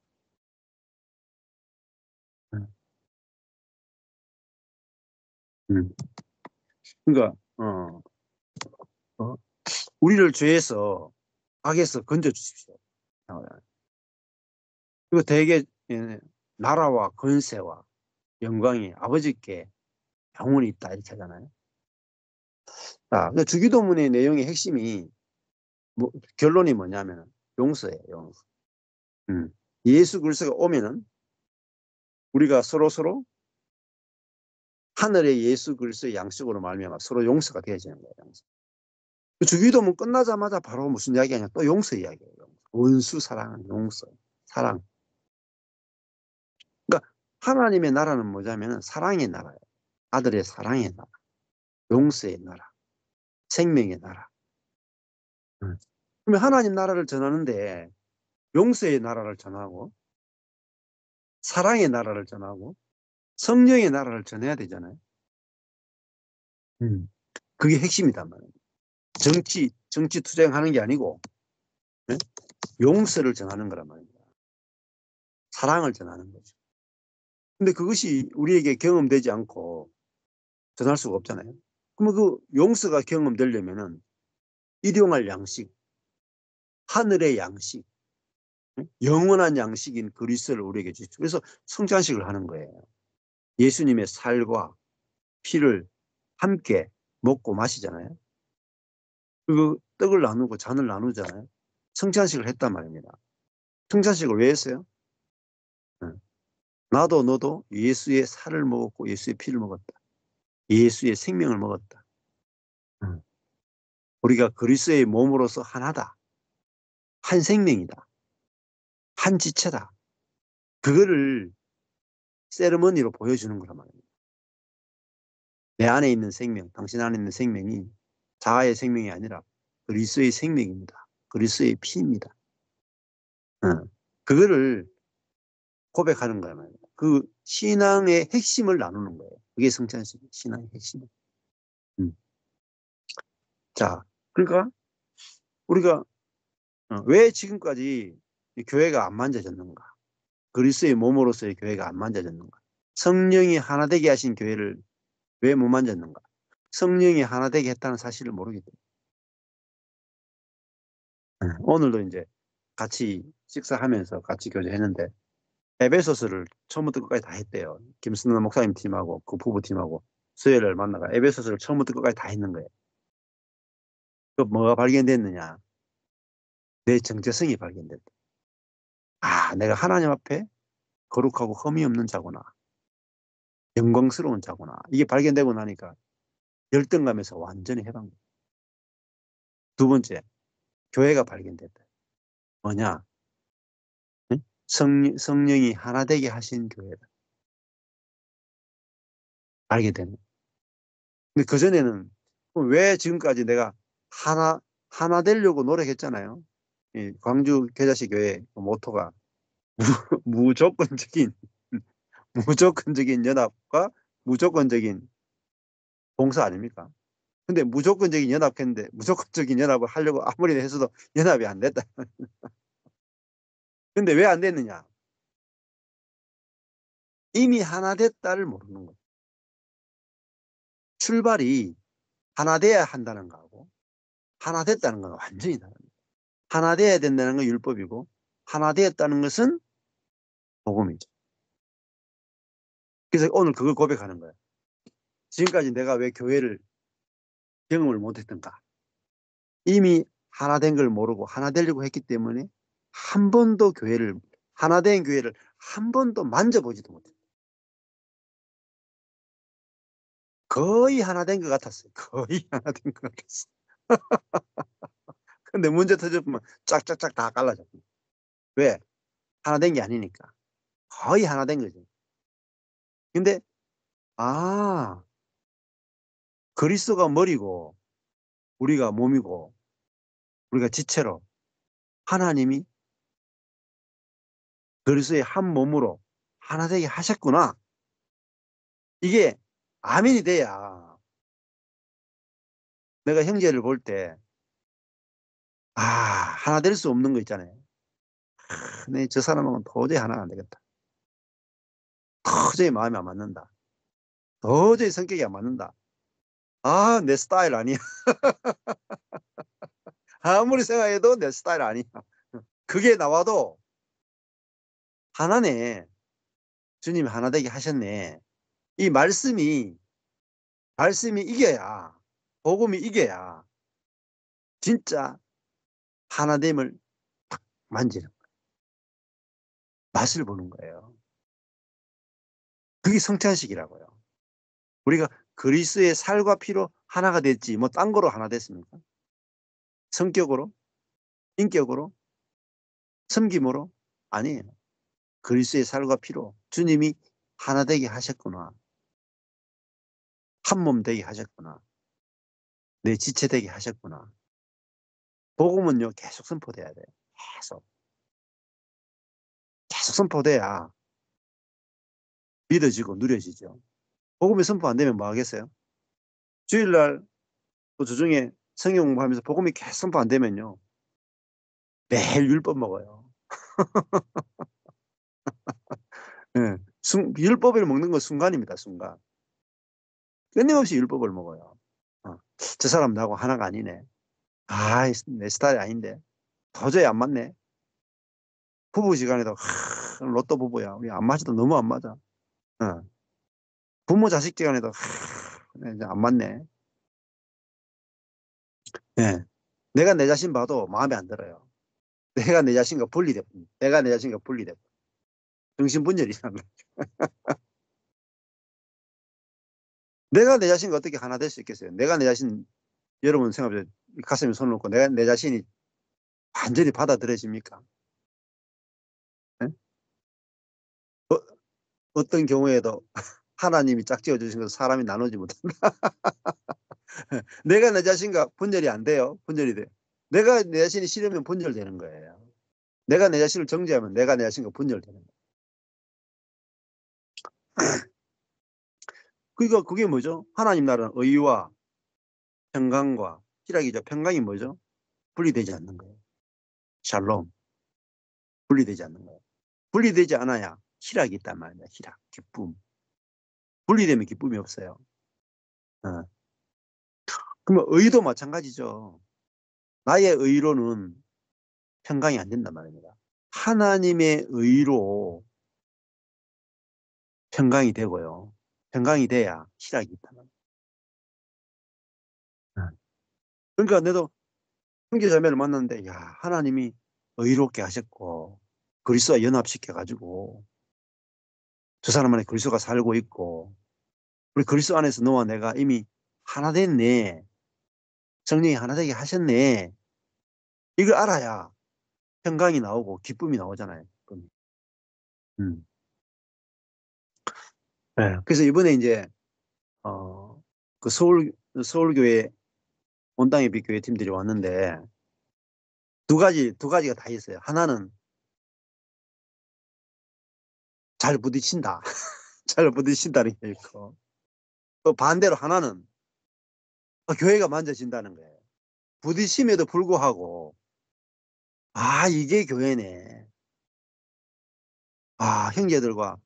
음. 그러니까 어, 우리를 죄에서 악에서 건져 주십시오. 그리고 대개 나라와 권세와 영광이 아버지께 영원히 있다 이렇게 하잖아요. 그러니까 주기도문의 내용의 핵심이 결론이 뭐냐면 용서예요. 용서. 예수 그리스도가 오면은 우리가 서로 하늘의 예수 그리스도의 양식으로 말미암아 서로 용서가 되어지는 거예요. 용서. 주기도문 끝나자마자 바로 무슨 이야기하냐? 또 용서 이야기예요. 용서. 원수 사랑은 용서, 사랑. 그러니까 하나님의 나라는 뭐냐면 사랑의 나라예요. 아들의 사랑의 나라, 용서의 나라, 생명의 나라. 그러면 하나님 나라를 전하는데 용서의 나라를 전하고 사랑의 나라를 전하고 성령의 나라를 전해야 되잖아요. 그게 핵심이단 말이에요. 정치 투쟁하는 게 아니고 네? 용서를 전하는 거란 말입니다. 사랑을 전하는 거죠. 근데 그것이 우리에게 경험되지 않고 전할 수가 없잖아요. 그러면 그 용서가 경험되려면은 일용할 양식, 하늘의 양식, 영원한 양식인 그리스도를 우리에게 주십시오. 그래서 성찬식을 하는 거예요. 예수님의 살과 피를 함께 먹고 마시잖아요. 그리고 떡을 나누고 잔을 나누잖아요. 성찬식을 했단 말입니다. 성찬식을 왜 했어요? 나도 너도 예수의 살을 먹었고 예수의 피를 먹었다. 예수의 생명을 먹었다. 우리가 그리스도의 몸으로서 하나다. 한 생명이다. 한 지체다. 그거를 세리머니로 보여주는 거란 말입니다. 내 안에 있는 생명, 당신 안에 있는 생명이 자아의 생명이 아니라 그리스도의 생명입니다. 그리스도의 피입니다. 그거를 고백하는 거란 말입니다. 그 신앙의 핵심을 나누는 거예요. 그게 성찬식, 신앙의 핵심. 자, 그러니까 우리가 왜 지금까지 교회가 안 만져졌는가? 그리스도의 몸으로서의 교회가 안 만져졌는가? 성령이 하나 되게 하신 교회를 왜 못 만졌는가? 성령이 하나 되게 했다는 사실을 모르기 때문에. 오늘도 이제 같이 식사하면서 같이 교제했는데 에베소서를 처음부터 끝까지 다 했대요. 김순남 목사님 팀하고 그 부부팀하고 수요일을 만나가 에베소서를 처음부터 끝까지 다 했는 거예요. 그 뭐가 발견됐느냐? 내 정체성이 발견됐다. 아, 내가 하나님 앞에 거룩하고 흠이 없는 자구나. 영광스러운 자구나. 이게 발견되고 나니까 열등감에서 완전히 해방돼. 두 번째, 교회가 발견됐다. 뭐냐? 응? 성령이 하나 되게 하신 교회다. 알게 되는. 근데 그전에는 왜 지금까지 내가 하나 되려고 노력했잖아요. 이 광주 겨자씨 교회 모토가 무조건적인, 무조건적인 연합과 무조건적인 봉사 아닙니까? 근데 무조건적인 연합했는데 무조건적인 연합을 하려고 아무리 해서도 연합이 안 됐다. 근데 왜 안 됐느냐? 이미 하나 됐다를 모르는 거예요. 출발이 하나 돼야 한다는 거하고 하나 됐다는 건 완전히 다릅니다. 하나 돼야 된다는 건 율법이고 하나 되었다는 것은 복음이죠. 그래서 오늘 그걸 고백하는 거예요. 지금까지 내가 왜 교회를 경험을 못했던가? 이미 하나 된 걸 모르고 하나 되려고 했기 때문에 한 번도 하나 된 교회를 한 번도 만져보지도 못했어요. 거의 하나 된 것 같았어요. 거의 하나 된 것 같았어요. 근데 문제 터져보면 쫙쫙쫙 다 갈라져. 왜? 하나 된 게 아니니까. 거의 하나 된 거죠. 근데, 그리스도가 머리고, 우리가 몸이고, 우리가 지체로, 하나님이 그리스도의 한 몸으로 하나 되게 하셨구나. 이게 아멘이 돼야 내가 형제를 볼 때, 하나 될 수 없는 거 있잖아요. 근데 저 사람하고는 도저히 하나가 안 되겠다. 도저히 마음이 안 맞는다. 도저히 성격이 안 맞는다. 내 스타일 아니야. 아무리 생각해도 내 스타일 아니야. 그게 나와도 하나네. 주님이 하나 되게 하셨네. 이 말씀이 이겨야, 복음이 이겨야 진짜 하나됨을 탁 만지는 거예요. 맛을 보는 거예요. 그게 성찬식이라고요. 우리가 그리스도의 살과 피로 하나가 됐지 뭐 딴 거로 하나 됐습니까? 성격으로? 인격으로? 섬김으로? 아니에요. 그리스도의 살과 피로 주님이 하나 되게 하셨구나. 한 몸 되게 하셨구나. 내 지체 되게 하셨구나. 복음은요, 계속 선포돼야 돼요. 계속 선포돼야 믿어지고 누려지죠. 복음이 선포 안 되면 뭐 하겠어요? 주일날 또 주중에 성경 공부하면서 복음이 계속 선포 안 되면요, 매일 율법 먹어요. 예, 율법을 먹는 건 순간입니다, 순간. 끊임없이 율법을 먹어요. 저 사람 나하고 하나가 아니네. 내 스타일이 아닌데. 도저히 안 맞네. 부부지간에도 로또 부부야. 우리 안 맞아도 너무 안 맞아. 어. 부모 자식지간에도 이제 안 맞네. 예. 내가 내 자신 봐도 마음에 안 들어요. 내가 내 자신과 분리돼. 내가 내 자신과 분리돼. 정신분열이라는 거. 내가 내 자신과 어떻게 하나 될 수 있겠어요? 내가 내 자신, 여러분 생각해보세요. 가슴에 손을 놓고 내가 내 자신이 완전히 받아들여집니까? 예? 어떤 경우에도 하나님이 짝지어 주신 것을 사람이 나누지 못한다. 내가 내 자신과 분열이 안 돼요. 분열이 돼요. 내가 내 자신이 싫으면 분열되는 거예요. 내가 내 자신을 정죄하면 내가 내 자신과 분열되는 거예요. 그러니까 그게 뭐죠? 하나님 나라는 의와 평강과 희락이죠. 평강이 뭐죠? 분리되지 않는 거예요. 샬롬. 분리되지 않는 거예요. 분리되지 않아야 희락이 있단 말이야. 희락, 기쁨. 분리되면 기쁨이 없어요. 어. 그러면 의도 마찬가지죠. 나의 의로는 평강이 안 된단 말입니다. 하나님의 의로 평강이 되고요. 평강이 돼야 희락이 있단 말이에요. 그러니까 내도 형제자매를 만났는데, 하나님이 의롭게 하셨고 그리스도와 연합시켜가지고 저 사람 안에 그리스도가 살고 있고 우리 그리스도 안에서 너와 내가 이미 하나 됐네. 성령이 하나 되게 하셨네. 이걸 알아야 평강이 나오고 기쁨이 나오잖아요. 음. 네. 그래서 이번에 이제 그 서울교회 온당의 빛 교회 팀들이 왔는데 두 가지가 다 있어요. 하나는 잘 부딪힌다. 잘 부딪힌다는 게 있고 또 반대로 하나는 교회가 만져진다는 거예요. 부딪힘에도 불구하고 이게 교회네. 형제들과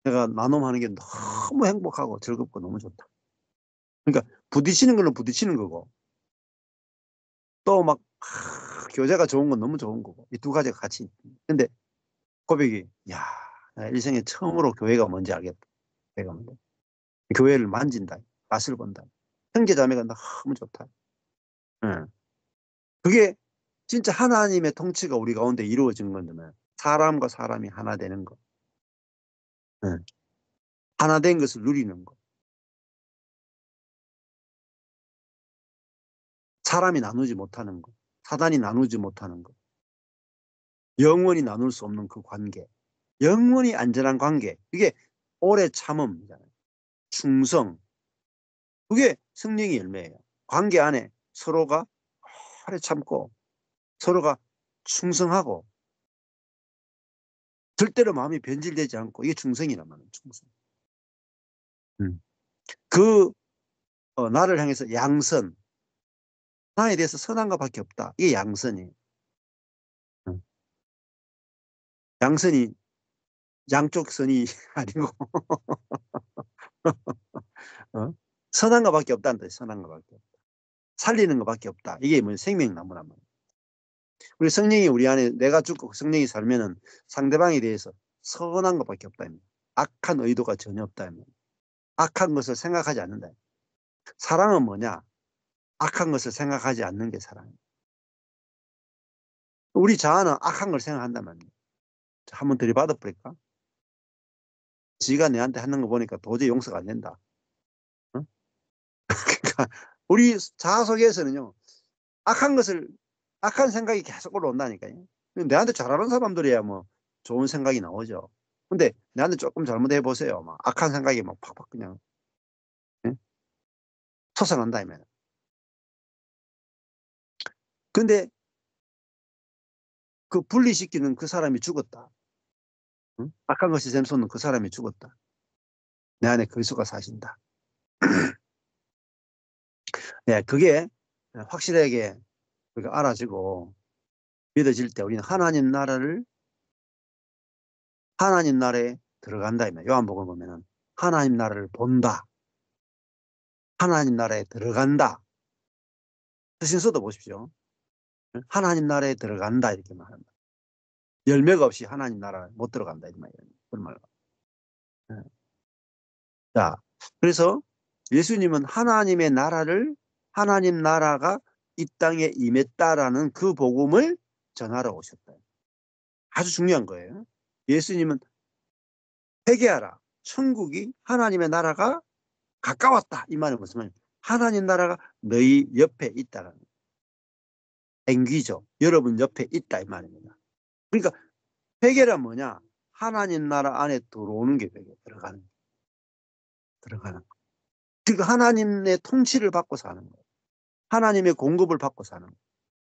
내가 나눔하는 게 너무 행복하고 즐겁고 너무 좋다. 그러니까 부딪히는 거는 부딪히는 거고 또 막 교제가 좋은 건 너무 좋은 거고 이 두 가지가 같이. 근데 고백이 나 일생에 처음으로 교회가 뭔지 알겠다. 교회가 뭔지. 교회를 만진다. 맛을 본다. 형제자매가 너무 좋다. 응. 그게 진짜 하나님의 통치가 우리 가운데 이루어진 건데 사람과 사람이 하나 되는 거. 응. 하나 된 것을 누리는 거. 사람이 나누지 못하는 거. 사단이 나누지 못하는 거. 영원히 나눌 수 없는 그 관계. 영원히 안전한 관계. 이게 오래 참음이잖아요. 충성. 그게 성령의 열매예요. 관계 안에 서로가 오래 참고 서로가 충성하고 절대로 마음이 변질되지 않고 이게 충성이란 말이에요. 충성. 그 나를 향해서 양선. 나에 대해서 선한 것밖에 없다. 이게 양선이에요. 응. 양선이 양쪽 선이 아니고 어? 선한 것밖에 없다는 뜻. 선한 것밖에 없다. 살리는 것밖에 없다. 이게 뭐 생명나무란 말이에요. 우리 성령이 우리 안에 내가 죽고 성령이 살면은 상대방에 대해서 선한 것밖에 없다. 악한 의도가 전혀 없다. 악한 것을 생각하지 않는다. 사랑은 뭐냐? 악한 것을 생각하지 않는 게 사랑이에요. 우리 자아는 악한 걸 생각한단 말이에요. 한번 들이받아 버릴까? 지가 내한테 하는 거 보니까 도저히 용서가 안 된다. 어? 그러니까 우리 자아 속에서는요, 악한 것을, 악한 생각이 계속 올라온다니까요. 내한테 잘하는 사람들이야 뭐 좋은 생각이 나오죠. 근데 내한테 조금 잘못해 보세요. 막 악한 생각이 막 팍팍 그냥 예? 솟아난다 이면. 근데 그 분리시키는 그 사람이 죽었다. 응? 악한 것이 샘솟는 그 사람이 죽었다. 내 안에 그리스도가 사신다. 네, 그게 확실하게 우리가 알아지고 믿어질 때 우리는 하나님 나라에 들어간다. 요한복음 보면은 하나님 나라를 본다. 하나님 나라에 들어간다. 서신서도 보십시오. 하나님 나라에 들어간다 이렇게 말합니다. 열매가 없이 하나님 나라에 못 들어간다 이 말이에요. 그런 말. 자, 그래서 예수님은 하나님 나라가 이 땅에 임했다라는 그 복음을 전하러 오셨다. 아주 중요한 거예요. 예수님은 회개하라. 천국이 하나님의 나라가 가까웠다. 이 말은 무슨 말이에요? 하나님 나라가 너희 옆에 있다는 앵귀죠. 여러분 옆에 있다 이 말입니다. 그러니까 회개란 뭐냐? 하나님 나라 안에 들어오는 게 회개. 들어가는 거. 그러니까 하나님의 통치를 받고 사는 거예요. 하나님의 공급을 받고 사는 거예요.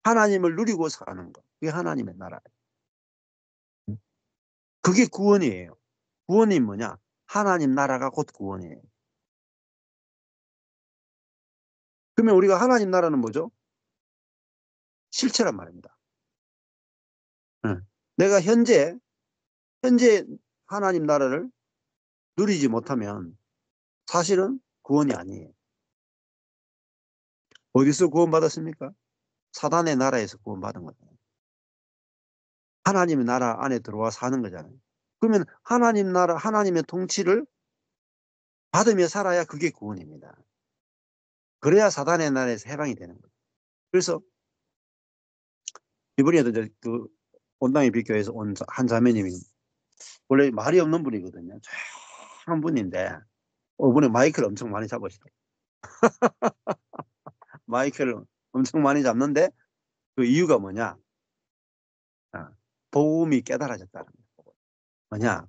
하나님을 누리고 사는 거. 그게 하나님의 나라예요. 그게 구원이에요. 구원이 뭐냐? 하나님 나라가 곧 구원이에요. 그러면 우리가 하나님 나라는 뭐죠? 실체란 말입니다. 내가 현재 하나님 나라를 누리지 못하면 사실은 구원이 아니에요. 어디서 구원받았습니까? 사단의 나라에서 구원받은 거잖아요. 하나님의 나라 안에 들어와 사는 거잖아요. 그러면 하나님 나라, 하나님의 통치를 받으며 살아야 그게 구원입니다. 그래야 사단의 나라에서 해방이 되는 거예요. 그래서 이번에도 이제 그 온당의 비교에서 온 한 자매님이 원래 말이 없는 분이거든요. 한 분인데 이번에 마이크를 엄청 많이 잡으시더라고요. 마이크를 엄청 많이 잡는데 그 이유가 뭐냐? 복음이 깨달아졌다는 거예요. 뭐냐?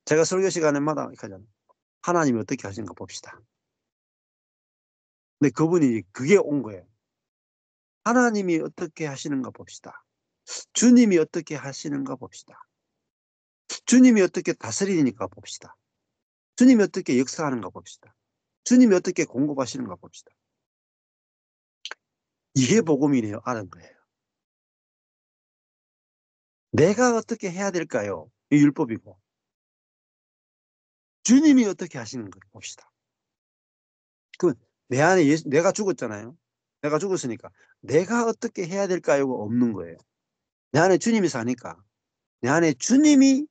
제가 설교 시간에마다 이렇게 하잖아요. 하나님이 어떻게 하시는가 봅시다. 근데 그분이 그게 온 거예요. 하나님이 어떻게 하시는가 봅시다. 주님이 어떻게 하시는가 봅시다. 주님이 어떻게 다스리니까 봅시다. 주님이 어떻게 역사하는가 봅시다. 주님이 어떻게 공급하시는가 봅시다. 이게 복음이네요. 아는 거예요. 내가 어떻게 해야 될까요? 이 율법이고. 주님이 어떻게 하시는 가 봅시다. 그 내 안에 내가 죽었잖아요. 내가 죽었으니까 내가 어떻게 해야 될까요가 없는 거예요. 내 안에 주님이 사니까 내 안에 주님이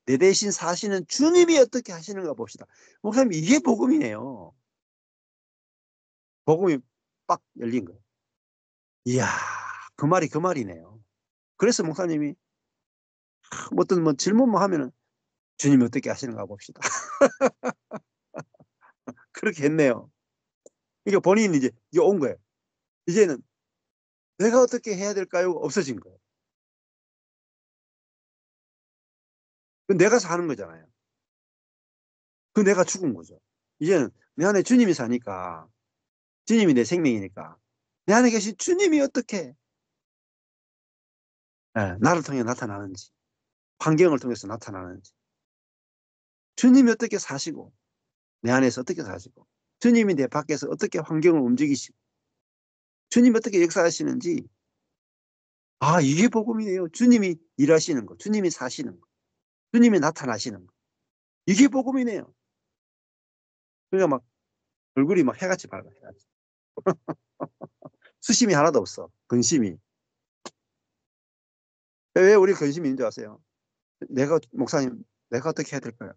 내 대신 사시는 주님이 어떻게 하시는가 봅시다. 목사님 이게 복음이네요. 복음이 빡 열린 거예요. 이야 그 말이 그 말이네요. 그래서 목사님이 어떤 뭐 질문만 하면은 주님이 어떻게 하시는가 봅시다. 그렇게 했네요. 그러니까 본인이 이제 온 거예요. 이제는 내가 어떻게 해야 될까요? 없어진 거예요. 그 내가 사는 거잖아요. 그 내가 죽은 거죠. 이제는 내 안에 주님이 사니까 주님이 내 생명이니까 내 안에 계신 주님이 어떻게 나를 통해 나타나는지 환경을 통해서 나타나는지 주님이 어떻게 사시고 내 안에서 어떻게 사시고 주님이 내 밖에서 어떻게 환경을 움직이시고 주님이 어떻게 역사하시는지, 아, 이게 복음이에요. 주님이 일하시는 거, 주님이 사시는 거, 주님이 나타나시는 거. 이게 복음이네요. 그러니까 막 얼굴이 막 해같이 밝아, 해같이. 수심이 하나도 없어. 근심이. 왜 우리 근심이 있는 줄 아세요? 내가, 목사님, 내가 어떻게 해야 될까요?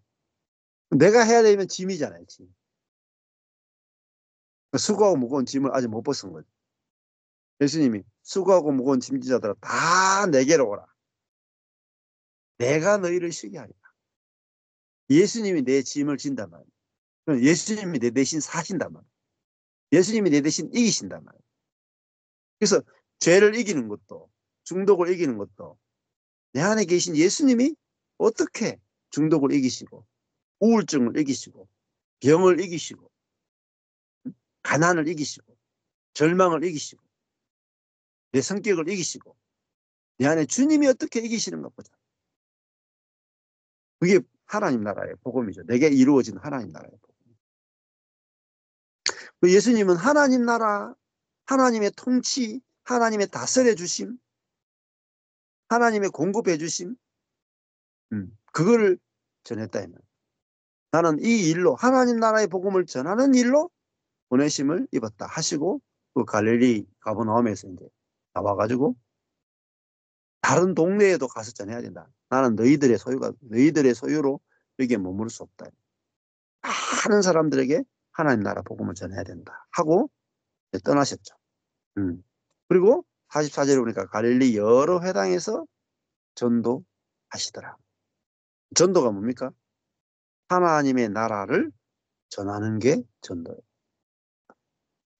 내가 해야 되면 짐이잖아요, 짐. 수고하고 무거운 짐을 아직 못 벗은 거죠. 예수님이 수고하고 무거운 짐지자들아 다 내게로 오라. 내가 너희를 쉬게 하리라. 예수님이 내 짐을 진단 말이에요. 예수님이 내 대신 사신단 말이에요. 예수님이 내 대신 이기신단 말이에요. 그래서 죄를 이기는 것도, 중독을 이기는 것도 내 안에 계신 예수님이 어떻게 중독을 이기시고, 우울증을 이기시고, 병을 이기시고, 가난을 이기시고, 절망을 이기시고, 내 성격을 이기시고, 내 안에 주님이 어떻게 이기시는 것보다. 그게 하나님 나라의 복음이죠. 내게 이루어진 하나님 나라의 복음. 예수님은 하나님 나라, 하나님의 통치, 하나님의 다스려 주심, 하나님의 공급해 주심, 그거를 전했다. 나는 이 일로 하나님 나라의 복음을 전하는 일로 보내심을 입었다 하시고 그 갈릴리 가버나움에서 이제 나와가지고 다른 동네에도 가서 전해야 된다. 나는 너희들의 소유로 여기에 머무를 수 없다. 많은 사람들에게 하나님 나라 복음을 전해야 된다 하고 떠나셨죠. 그리고 44절에 보니까 갈릴리 여러 회당에서 전도하시더라. 전도가 뭡니까? 하나님의 나라를 전하는 게 전도예요.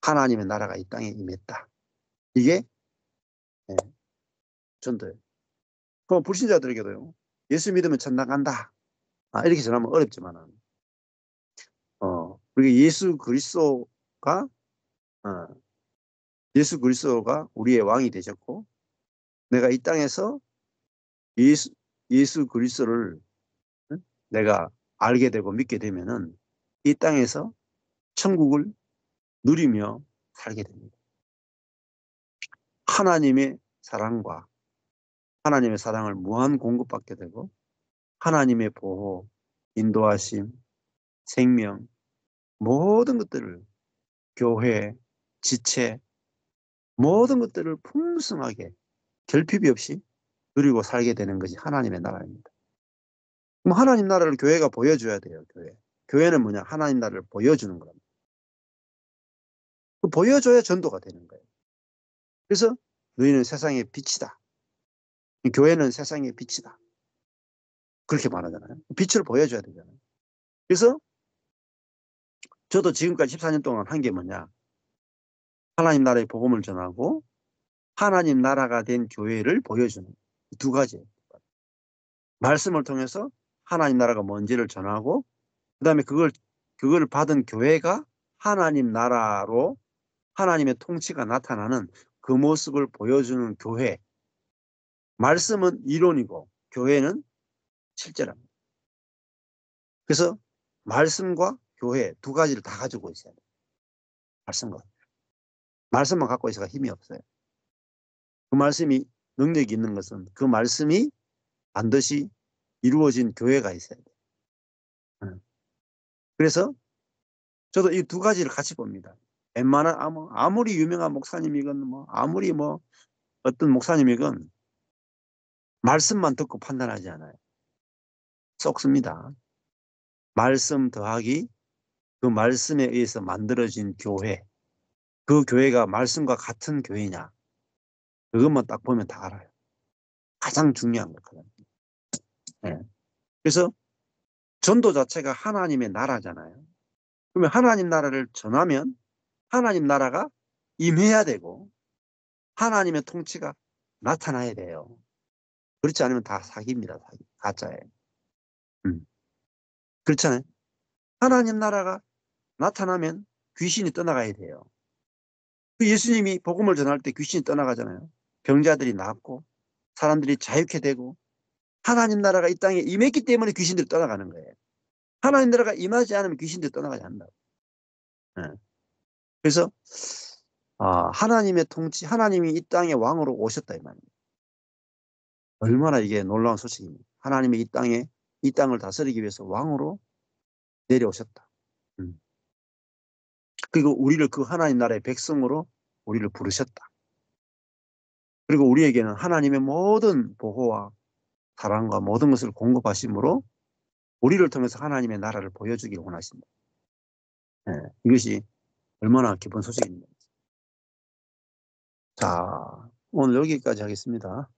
하나님의 나라가 이 땅에 임했다. 이게 전도예요. 그럼 불신자들에게도요. 예수 믿으면 천당 간다. 이렇게 전하면 어렵지만은 우리 예수 그리스도가 우리의 왕이 되셨고 내가 이 땅에서 예수 그리스도를 내가 알게 되고 믿게 되면은 이 땅에서 천국을 누리며 살게 됩니다. 하나님의 사랑과 하나님의 사랑을 무한 공급받게 되고 하나님의 보호, 인도하심, 생명 모든 것들을 교회, 지체 모든 것들을 풍성하게 결핍이 없이 누리고 살게 되는 것이 하나님의 나라입니다. 그럼 하나님 나라를 교회가 보여줘야 돼요. 교회는 뭐냐? 하나님 나라를 보여주는 겁니다. 보여줘야 전도가 되는 거예요. 그래서 너희는 세상의 빛이다. 교회는 세상의 빛이다. 그렇게 말하잖아요. 빛을 보여줘야 되잖아요. 그래서 저도 지금까지 14년 동안 한 게 뭐냐? 하나님 나라의 복음을 전하고 하나님 나라가 된 교회를 보여주는 두 가지예요. 말씀을 통해서 하나님 나라가 뭔지를 전하고 그다음에 그걸 받은 교회가 하나님 나라로 하나님의 통치가 나타나는 그 모습을 보여주는 교회. 말씀은 이론이고 교회는 실제랍니다. 그래서 말씀과 교회 두 가지를 다 가지고 있어야 돼요. 말씀만 갖고 있어가 힘이 없어요. 그 말씀이 능력이 있는 것은 그 말씀이 반드시 이루어진 교회가 있어야 돼요. 그래서 저도 이 두 가지를 같이 봅니다. 웬만한 아무리 유명한 목사님이건 아무리 어떤 목사님이건 말씀만 듣고 판단하지 않아요. 썩습니다. 말씀 더하기 그 말씀에 의해서 만들어진 교회, 그 교회가 말씀과 같은 교회냐 그것만 딱 보면 다 알아요. 가장 중요한 거거든요. 네. 그래서 전도 자체가 하나님의 나라잖아요. 그러면 하나님 나라를 전하면 하나님 나라가 임해야 되고 하나님의 통치가 나타나야 돼요. 그렇지 않으면 다 사기입니다. 사기. 가짜예요. 그렇잖아요. 하나님 나라가 나타나면 귀신이 떠나가야 돼요. 그 예수님이 복음을 전할 때 귀신이 떠나가잖아요. 병자들이 낫고 사람들이 자유케 되고 하나님 나라가 이 땅에 임했기 때문에 귀신들이 떠나가는 거예요. 하나님 나라가 임하지 않으면 귀신들이 떠나가지 않는다고. 네. 그래서 하나님의 통치, 하나님이 이 땅의 왕으로 오셨다 이 말입니다. 얼마나 이게 놀라운 소식입니다. 하나님이 이 땅을 다스리기 위해서 왕으로 내려오셨다. 그리고 우리를 그 하나님 나라의 백성으로 우리를 부르셨다. 그리고 우리에게는 하나님의 모든 보호와 사랑과 모든 것을 공급하심으로 우리를 통해서 하나님의 나라를 보여주길 원하십니다. 네, 이것이 얼마나 기쁜 소식입니다. 자, 오늘 여기까지 하겠습니다.